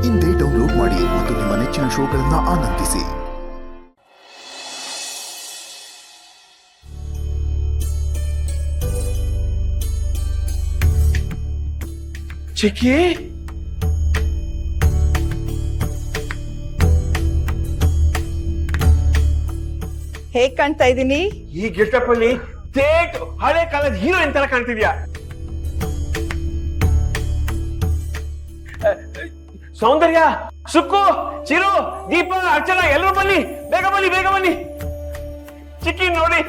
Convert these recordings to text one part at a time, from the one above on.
ಇಂದೇ ಡೌನ್ಲೋಡ್ ಮಾಡಿ ಮತ್ತು ನಿಮ್ಮ ನೆಚ್ಚಿನ ಶೋಗಳನ್ನು ಆನಂದಿಸಿ. ಚಿಕ್ಕಿ, ಹೇಗ್ ಕಾಣ್ತಾ ಇದ್ದೀನಿ? ಈ ಗೆಟಪ್ ಅಲ್ಲಿ ಥೇಟ್ ಹಳೆ ಕಾಲದ ಹೀರೋಯಿನ್ ತರ ಕಾಣ್ತಿದ್ಯಾ. ಸೌಂದರ್ಯ, ಸುಕ್ಕು, ಚಿರು, ದೀಪ, ಅರ್ಚನಾ ಎಲ್ಲರೂ ಬನ್ನಿ, ಬೇಗ ಬನ್ನಿ, ಬೇಗ ಬನ್ನಿ. ಚಿಕ್ಕಿ ನೋಡಿ.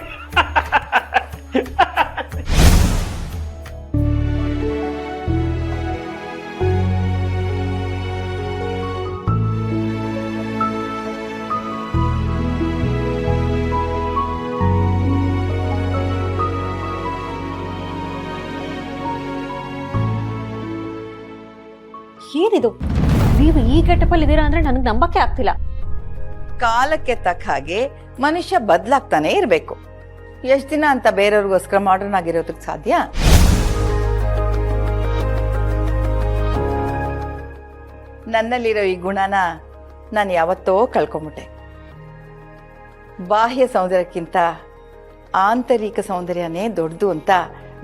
ಏನಿದು, ನೀವು ಈ ಗೆಟಪಲ್ಲಿ ಇದ್ದೀರಾ ಅಂದ್ರೆ ನನಗೆ ನಂಬಕ್ಕೆ ಆಗ್ತಿಲ್ಲ. ಕಾಲಕ್ಕೆ ತಕ್ಕ ಹಾಗೆ ಮನುಷ್ಯ ಬದಲಾಗ್ತಾನೆ ಇರ್ಬೇಕು. ಎಷ್ಟ್ ದಿನ ಅಂತ ಬೇರೆಯವ್ರಿಗೋಸ್ಕರ ಮಾಡರ್ನ್ ಆಗಿರೋದಕ್ಕೆ ಸಾಧ್ಯ? ನನ್ನಲ್ಲಿರೋ ಈ ಗುಣನ ನಾನು ಯಾವತ್ತೋ ಕಳ್ಕೊಂಬಿಟ್ಟೆ. ಬಾಹ್ಯ ಸೌಂದರ್ಯಕ್ಕಿಂತ ಆಂತರಿಕ ಸೌಂದರ್ಯನೇ ದೊಡ್ಡದು ಅಂತ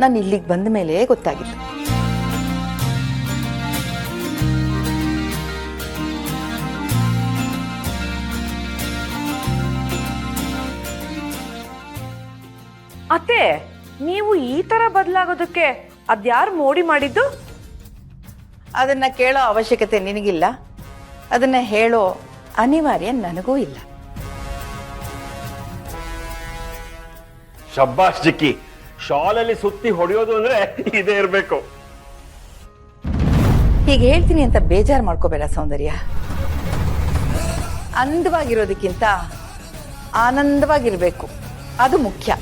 ನಾನು ಇಲ್ಲಿಗೆ ಬಂದ ಮೇಲೆ ಗೊತ್ತಾಗಿತ್ತು. ಅತ್ತೆ, ನೀವು ಈ ತರ ಬದಲಾಗೋದಕ್ಕೆ ಅದ್ಯಾರು ಮೋಡಿ ಮಾಡಿದ್ದು? ಅದನ್ನ ಕೇಳೋ ಅವಶ್ಯಕತೆ ನಿನಗಿಲ್ಲ, ಅದನ್ನ ಹೇಳೋ ಅನಿವಾರ್ಯ ನನಗೂ ಇಲ್ಲ. ಶಬ್ಬಾಷ್ ಚಿಕ್ಕಿ, ಶಾಲಲ್ಲಿ ಸುತ್ತಿ ಹೊಡೆಯೋದು ಅಂದ್ರೆ ಇದೇ ಇರ್ಬೇಕು. ಹೀಗೆ ಹೇಳ್ತೀನಿ ಅಂತ ಬೇಜಾರು ಮಾಡ್ಕೋಬೇಡ ಸೌಂದರ್ಯ. ಅಂದವಾಗಿರೋದಕ್ಕಿಂತ ಆನಂದವಾಗಿರ್ಬೇಕು, ಅದು ಮುಖ್ಯ.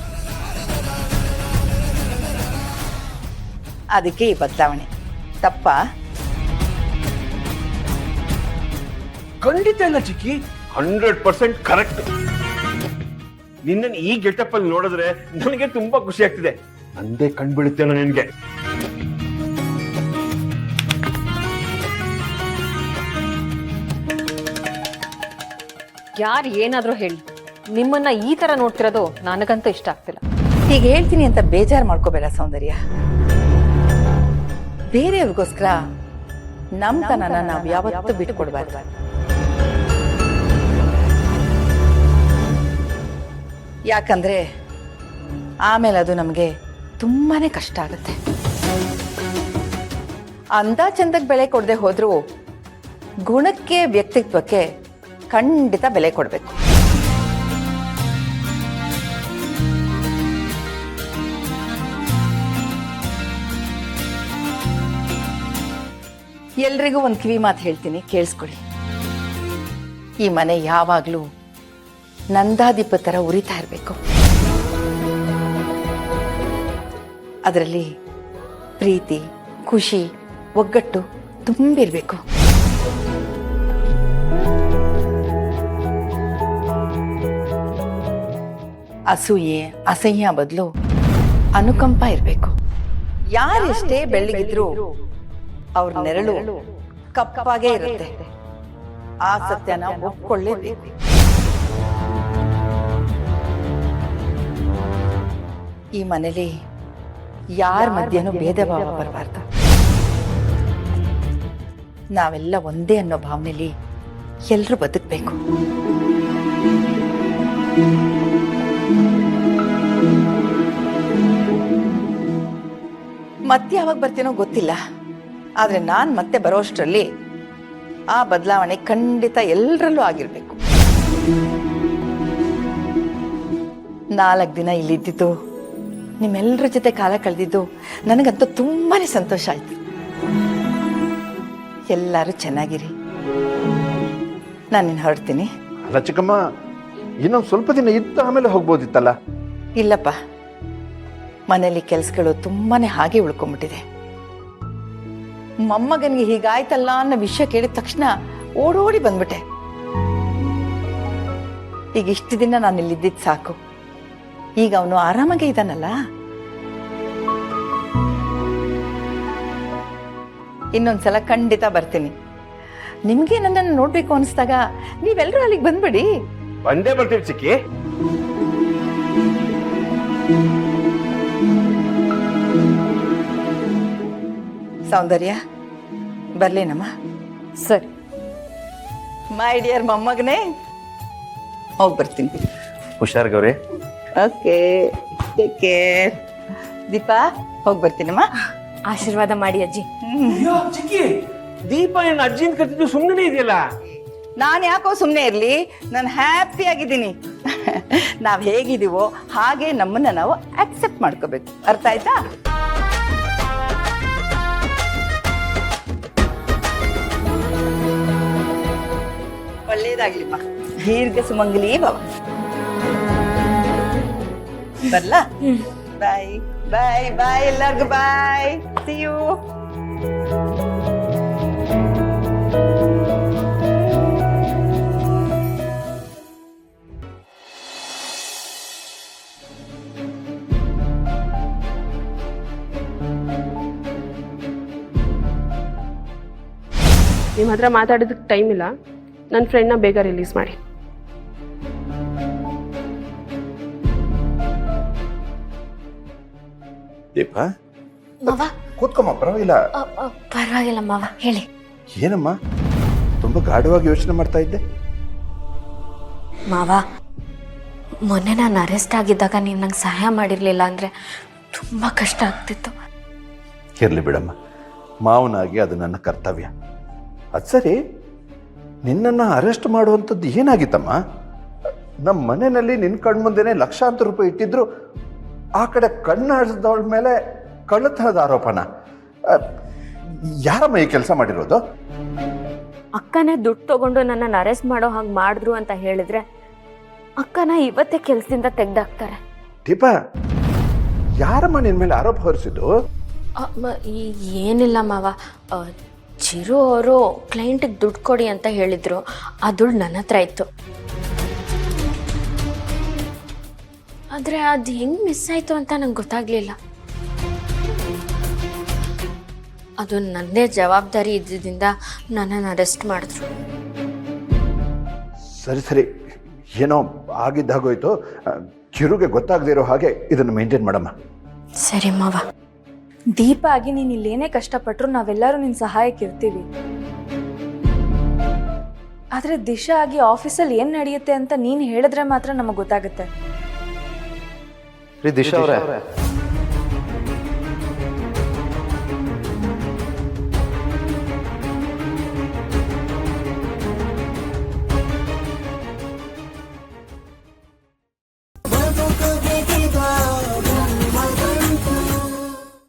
ಅದಕ್ಕೆ ಈ ಬದಲಾವಣೆ. ತಪ್ಪಾ? ಖಂಡಿತ ಇಲ್ಲ ಚಿಕ್ಕಿ, 100% ಕರೆಕ್ಟ್. ನಿನ್ನನ್ನು ಈ ಗೆಟಪ್ ಅಲ್ಲಿ ನೋಡಿದ್ರೆ ನನಗೆ ತುಂಬಾ ಖುಷಿ ಆಗ್ತಿದೆ. ನಂದೇ ಕಣ್ಬಿಡುತ್ತೇನೋ ನಿನ್ಗೆ. ಯಾರು ಏನಾದ್ರೂ ಹೇಳಿ, ನಿಮ್ಮನ್ನ ಈ ತರ ನೋಡ್ತಿರೋದು ನನಗಂತೂ ಇಷ್ಟ ಆಗ್ತಿಲ್ಲ. ಹೀಗೆ ಹೇಳ್ತೀನಿ ಅಂತ ಬೇಜಾರು ಮಾಡ್ಕೋಬೇಡ ಸೌಂದರ್ಯ. ಬೇರೆಯವ್ರಿಗೋಸ್ಕರ ನಮ್ತನನ ನಾವು ಯಾವತ್ತೂ ಬಿಟ್ಕೊಡ್ಬಾರ್ದು. ಯಾಕಂದ್ರೆ ಆಮೇಲೆ ಅದು ನಮಗೆ ತುಂಬಾನೇ ಕಷ್ಟ ಆಗುತ್ತೆ. ಅಂದ ಚಂದಕ್ಕೆ ಬೆಲೆ ಕೊಡದೆ ಹೋದ್ರೂ ಗುಣಕ್ಕೆ, ವ್ಯಕ್ತಿತ್ವಕ್ಕೆ ಖಂಡಿತ ಬೆಲೆ ಕೊಡಬೇಕು. ಎಲ್ರಿಗೂ ಒಂದು ಕಿವಿ ಮಾತು ಹೇಳ್ತೀನಿ, ಕೇಳಿಸ್ಕೊಳ್ಳಿ. ಈ ಮನೆ ಯಾವಾಗಲೂ ನಂದಾದೀಪ ಥರ ಉರಿತಾ ಇರಬೇಕು. ಅದರಲ್ಲಿ ಪ್ರೀತಿ, ಖುಷಿ, ಒಗ್ಗಟ್ಟು ತುಂಬಿರಬೇಕು. ಅಸೂಯೆ, ಅಸಹ್ಯ ಬದಲು ಅನುಕಂಪ ಇರಬೇಕು. ಯಾರೆಷ್ಟೇ ಬೆಳ್ಳಗಿದ್ರು ಅವ್ರ ನೆರಳು ಕಪ್ಪಾಗೇ ಇರುತ್ತೆ. ಆ ಸತ್ಯನ ಒಪ್ಕೊಳ್ಳೇಬೇಕು. ಈ ಮನೇಲಿ ಯಾರ ಮಧ್ಯನೂ ಭೇದ ಭಾವ ಬರಬಾರ್ದು. ನಾವೆಲ್ಲ ಒಂದೇ ಅನ್ನೋ ಭಾವನೆಯಲ್ಲಿ ಎಲ್ಲರೂ ಬದುಕಬೇಕು. ಮತ್ತೆ ಯಾವಾಗ ಬರ್ತೀನೋ ಗೊತ್ತಿಲ್ಲ, ಆದ್ರೆ ನಾನು ಮತ್ತೆ ಬರೋಷ್ಟರಲ್ಲಿ ಆ ಬದಲಾವಣೆ ಖಂಡಿತ ಎಲ್ಲರಲ್ಲೂ ಆಗಿರ್ಬೇಕು. 4 ದಿನ ಇಲ್ಲಿದ್ದು, ನಿಮ್ಮೆಲ್ಲರ ಜೊತೆ ಕಾಲ ಕಳೆದಿದ್ದು ನನಗಂತೂ ತುಂಬಾನೇ ಸಂತೋಷ ಆಯ್ತು. ಎಲ್ಲರೂ ಚೆನ್ನಾಗಿರಿ. ನಾನು ಹೊರಡ್ತೀನಿ. ಅಲ್ಲ ಚಿಕ್ಕಮ್ಮ, ಇನ್ನೊಂದು ಸ್ವಲ್ಪ ದಿನ ಇದ್ದು ಆಮೇಲೆ ಹೋಗ್ಬೋದಿತ್ತಲ್ಲ? ಇಲ್ಲಪ್ಪ, ಮನೇಲಿ ಕೆಲಸಗಳು ತುಂಬಾನೇ ಹಾಗೆ ಉಳ್ಕೊಂಡ್ಬಿಟ್ಟಿದೆ. ಮೊಮ್ಮಗನಿಗೆ ಹೀಗಾಯ್ತಲ್ಲ ಅನ್ನೋ ವಿಷಯ ಕೇಳಿದ ತಕ್ಷಣ ಓಡೋಡಿ ಬಂದ್ಬಿಟ್ಟೆ. ಈಗ ಇಷ್ಟು ದಿನ ನಾನು ಇಲ್ಲಿದ್ದಿದ್ದು ಸಾಕು. ಈಗ ಅವನು ಆರಾಮಾಗೆ ಇದ್ದಾನಲ್ಲ. ಇನ್ನೊಂದ್ಸಲ ಖಂಡಿತ ಬರ್ತೀನಿ. ನಿಮ್ಗೆ ನನ್ನನ್ನು ನೋಡ್ಬೇಕು ಅನಿಸ್ದಾಗ ನೀವೆಲ್ಲರೂ ಅಲ್ಲಿಗೆ ಬಂದ್ಬಿಡಿ. ಬಂದೇ ಬರ್ತೀವಿ ಚಿಕ್ಕಿ. ಸೌಂದರ್ಯ ಬರ್ಲೇನಮ್ಮ? ಸರಿ. ಮೈ ಡಿಯರ್ ಮೊಮ್ಮಗನೇ, ಹೋಗಿ ಬರ್ತೀನಿ. ಹುಷಾರ್ Gauri. Okay, take care. Deepa, ಹೋಗಿ ಬರ್ತೀನಮ್ಮ. ಆಶೀರ್ವಾದ ಮಾಡಿ ಅಜ್ಜಿ. ಚಿಕ್ಕಿ, ದೀಪ ಏನ್ ಅಜ್ಜಿನ ಕತ್ತಿದ್ದು ಸುಮ್ಮನೆ ಇದೆಯಲ್ಲ? ನಾನು ಯಾಕೋ ಸುಮ್ಮನೆ ಇರಲಿ, ನಾನು ಹ್ಯಾಪಿ ಆಗಿದ್ದೀನಿ. ನಾವು ಹೇಗಿದ್ದೀವೋ ಹಾಗೆ ನಮ್ಮನ್ನ ನಾವು ಅಕ್ಸೆಪ್ಟ್ ಮಾಡ್ಕೋಬೇಕು. ಅರ್ಥ ಆಯ್ತಾ? ಒಳ್ಳೇದಾಗ್ಲಿಪ್ಪ. ದೀರ್ಘ ಸುಮಂಗಲಿ ಭವ. ಬರ್ಲಾ? ಬಾಯ್ ಬಾಯ್ ಬಾಯ್ ಎಲ್ಲರಿಗೂ ಬಾಯ್. C you. ನಿಮ್ಮ ಹತ್ರ ಮಾತಾಡೋದಕ್ಕೆ ಟೈಮ್ ಇಲ್ಲ. ನನ್ನ ಫ್ರೆಂಡ್ನ ಬೇಗ ರಿಲೀಸ್ ಮಾಡಿ. ದೀಪ ಮಾವ, ಕೂತ್ಕೊಮ್ಮ, ಪರವಾಗಿಲ್ಲ. ಪರವಾಗಿಲ್ಲ ಮಾವ, ಹೇಳಿ. ಏನಮ್ಮ ತುಂಬಾ ಗಾಢವಾಗಿ ಯೋಚನೆ ಮಾಡ್ತಾ ಇದ್ದೆ? ಮಾವ, ಮೊನ್ನೆ ನಾನು ಅರೆಸ್ಟ್ ಆಗಿದ್ದಾಗ ನೀವು ನಂಗೆ ಸಹಾಯ ಮಾಡಿರಲಿಲ್ಲ ಅಂದರೆ ತುಂಬ ಕಷ್ಟ ಆಗ್ತಿತ್ತು. ಇರಲಿ ಬಿಡಮ್ಮ, ಮಾವನಾಗಿ ಅದು ನನ್ನ ಕರ್ತವ್ಯ. ಅದು ಸರಿ, ನಿನ್ನನ್ನು ಅರೆಸ್ಟ್ ಮಾಡುವಂಥದ್ದು ಏನಾಗಿತ್ತಮ್ಮ? ನಮ್ಮ ಮನೆಯಲ್ಲಿ ನಿನ್ನ ಕಣ್ಮುಂದೆನೇ ಲಕ್ಷಾಂತರ ರೂಪಾಯಿ ಇಟ್ಟಿದ್ರು, ಆ ಕಡೆ ಕಣ್ಣಾಡಿಸಿದವಳ ಮೇಲೆ ಕಳ್ಳತನದ ಆರೋಪನ. ಯಾರಮ್ಮ ಈ ಕೆಲಸ ಮಾಡಿರೋದು? ಅಕ್ಕನೇ ದುಡ್ಡು ತಗೊಂಡು ನನ್ನನ್ನು ಅರೆಸ್ಟ್ ಮಾಡೋ ಹಾಗೆ ಮಾಡಿದ್ರು ಅಂತ ಹೇಳಿದ್ರೆ ಅಕ್ಕನ ಇವತ್ತೇ ಕೆಲಸದಿಂದ ತೆಗ್ದಾಕ್ತಾರೆ. ದೀಪ, ಯಾರಮ್ಮ ನಿನ್ನ ಮೇಲೆ ಆರೋಪ ಹೊರಿಸಿದ್ದು? ಏನಿಲ್ಲ ಮಾವ, ಚಿರು ಅವರು ಕ್ಲೈಂಟಿಗೆ ದುಡ್ಡು ಕೊಡಿ ಅಂತ ಹೇಳಿದ್ರು. ಆ ದುಡ್ಡು ನನ್ನ ಹತ್ರ ಇತ್ತು. ಆದರೆ ಅದು ಹೆಂಗೆ ಮಿಸ್ ಆಯಿತು ಅಂತ ನಂಗೆ ಗೊತ್ತಾಗಲಿಲ್ಲ. ಅದು ನನ್ನದೇ ಜವಾಬ್ದಾರಿ ಇದ್ದಿದ್ದರಿಂದ ನನ್ನನ್ನು ಅರೆಸ್ಟ್ ಮಾಡಿದ್ರು. ಸರಿ ಸರಿ, ಏನೋ ಆಗಿದ್ದಾಗೋಯ್ತು. ಚಿರುಗೆ ಗೊತ್ತಾಗದೇ ಇರೋ ಹಾಗೆ ಇದನ್ನು ಮೇಂಟೈನ್ ಮಾಡಮ್ಮ. ಸರಿ ಮಾವ. ದೀಪ ಆಗಿ ನೀನು ಇಲ್ಲೇನೇ ಕಷ್ಟಪಟ್ಟರು ನಾವೆಲ್ಲರೂ ನಿನ್ನ ಸಹಾಯಕ್ಕೆ ಇರ್ತೀವಿ. ಆದರೆ ದಿಶಾ ಆಗಿ ಆಫೀಸಲ್ಲಿ ಏನು ನಡೆಯುತ್ತೆ ಅಂತ ನೀನು ಹೇಳಿದ್ರೆ ಮಾತ್ರ ನಮಗೆ ಗೊತ್ತಾಗುತ್ತೆ. ದಿಶಾ ಅವರೇ,